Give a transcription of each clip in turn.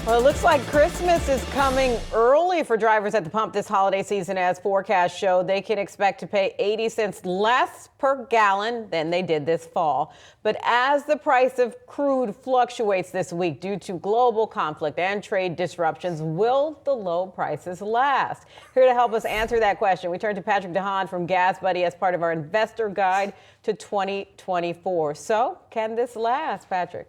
Well, it looks like Christmas is coming early for drivers at the pump this holiday season, as forecasts show they can expect to pay 80 cents less per gallon than they did this fall. But as the price of crude fluctuates this week due to global conflict and trade disruptions, will the low prices last? Here to help us answer that question, we turn to Patrick Haan from GasBuddy as part of our investor guide to 2024. So can this last, Patrick?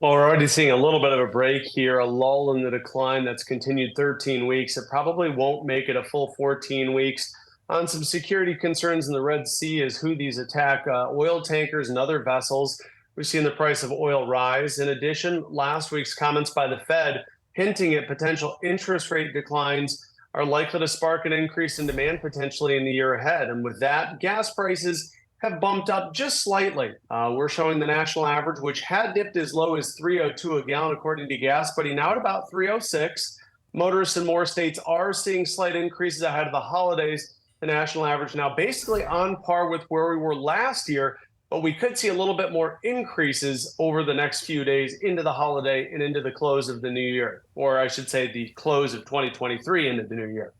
Well, we're already seeing a little bit of a break here, a lull in the decline that's continued 13 weeks. It probably won't make it a full 14 weeks on some security concerns in the Red Sea as Houthis attack oil tankers and other vessels. We've seen the price of oil rise. In addition, last week's comments by the Fed hinting at potential interest rate declines are likely to spark an increase in demand potentially in the year ahead. And with that, gas prices have bumped up just slightly. We're showing the national average, which had dipped as low as $3.02 a gallon, according to GasBuddy, now at about $3.06. Motorists in more states are seeing slight increases ahead of the holidays. The national average now basically on par with where we were last year, but we could see a little bit more increases over the next few days into the holiday and into the close of the new year, or I should say the close of 2023 into the new year.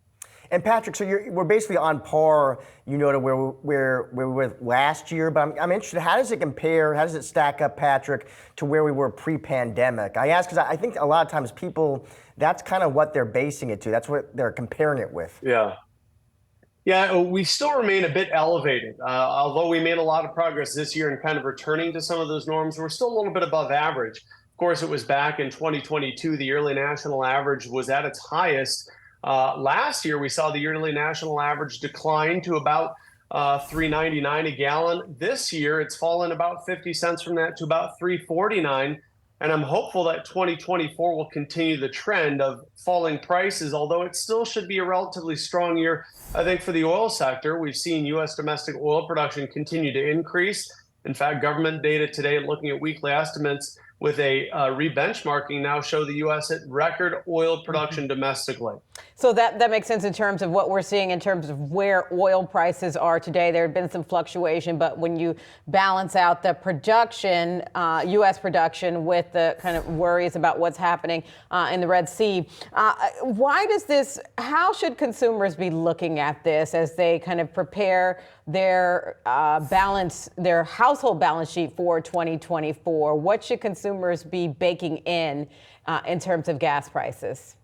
And Patrick, so we're basically on par, you know, to where we were last year. But I'm interested, how does it compare? How does it stack up, Patrick, to where we were pre-pandemic? I ask because I think a lot of times people, that's kind of what they're basing it to. That's what they're comparing it with. Yeah, we still remain a bit elevated. Although we made a lot of progress this year in kind of returning to some of those norms, we're still a little bit above average. Of course, it was back in 2022, the yearly national average was at its highest. Last year, we saw the yearly national average decline to about $3.99 a gallon. This year, it's fallen about 50 cents from that to about $3.49. And I'm hopeful that 2024 will continue the trend of falling prices, although it still should be a relatively strong year, I think, for the oil sector. We've seen U.S. domestic oil production continue to increase. In fact, government data today, looking at weekly estimates with a re-benchmarking, now show the U.S. at record oil production domestically. So that makes sense in terms of what we're seeing in terms of where oil prices are today. There had been some fluctuation, but when you balance out the production, U.S. production, with the kind of worries about what's happening in the Red Sea, how should consumers be looking at this as they kind of prepare their their household balance sheet for 2024? What should consumers be baking in terms of gas prices?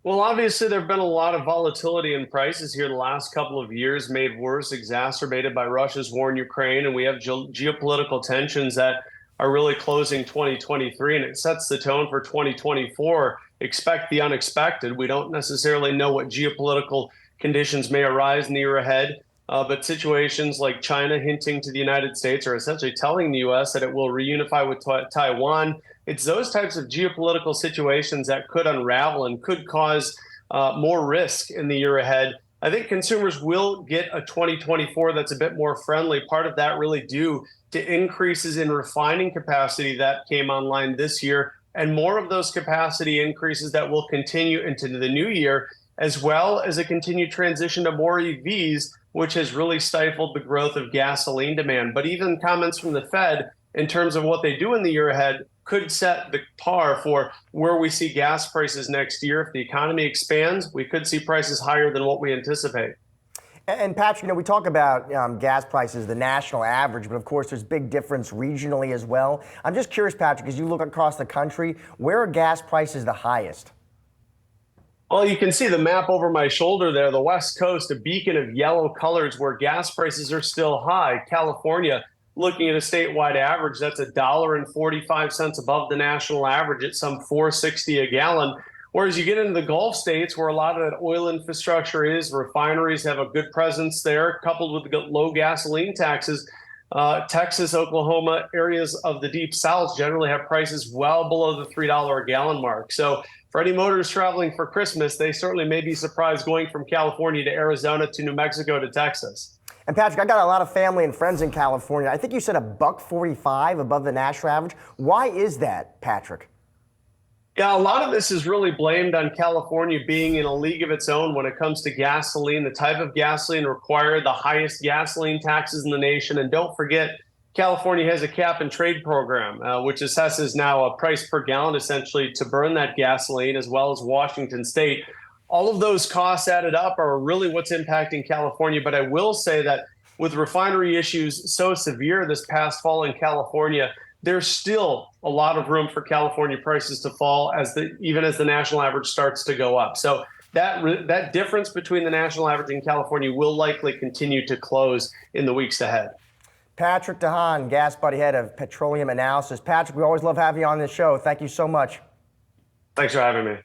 Well, obviously, there have been a lot of volatility in prices here the last couple of years, made worse, exacerbated by Russia's war in Ukraine. And we have geopolitical tensions that are really closing 2023, and it sets the tone for 2024. Expect the unexpected. We don't necessarily know what geopolitical conditions may arise in the year ahead. But situations like China hinting to the United States are essentially telling the U.S. that it will reunify with Taiwan. It's those types of geopolitical situations that could unravel and could cause more risk in the year ahead. I think consumers will get a 2024 that's a bit more friendly. Part of that really due to increases in refining capacity that came online this year, and more of those capacity increases that will continue into the new year, as well as a continued transition to more EVs, which has really stifled the growth of gasoline demand. But even comments from the Fed in terms of what they do in the year ahead could set the par for where we see gas prices next year. If the economy expands, we could see prices higher than what we anticipate. And Patrick, you know, we talk about gas prices, the national average, but of course there's big difference regionally as well. I'm just curious, Patrick, as you look across the country, where are gas prices the highest? Well, you can see the map over my shoulder there, the West Coast, a beacon of yellow colors where gas prices are still high. California, looking at a statewide average, that's $1.45 above the national average at some $4.60 a gallon. Whereas you get into the Gulf states where a lot of that oil infrastructure is, refineries have a good presence there, coupled with low gasoline taxes. Texas, Oklahoma, areas of the Deep South generally have prices well below the $3 a gallon mark. So for any motorists traveling for Christmas, they certainly may be surprised going from California to Arizona to New Mexico to Texas. And Patrick, I got a lot of family and friends in California. I think you said $1.45 above the national average. Why is that, Patrick? Yeah, a lot of this is really blamed on California being in a league of its own when it comes to gasoline. The type of gasoline required the highest gasoline taxes in the nation. And don't forget, California has a cap and trade program, which assesses now a price per gallon essentially to burn that gasoline, as well as Washington State. All of those costs added up are really what's impacting California. But I will say that with refinery issues so severe this past fall in California, there's still a lot of room for California prices to fall even as the national average starts to go up. So that difference between the national average and California will likely continue to close in the weeks ahead. Patrick Haan, GasBuddy head of Petroleum Analysis. Patrick, we always love having you on this show. Thank you so much. Thanks for having me.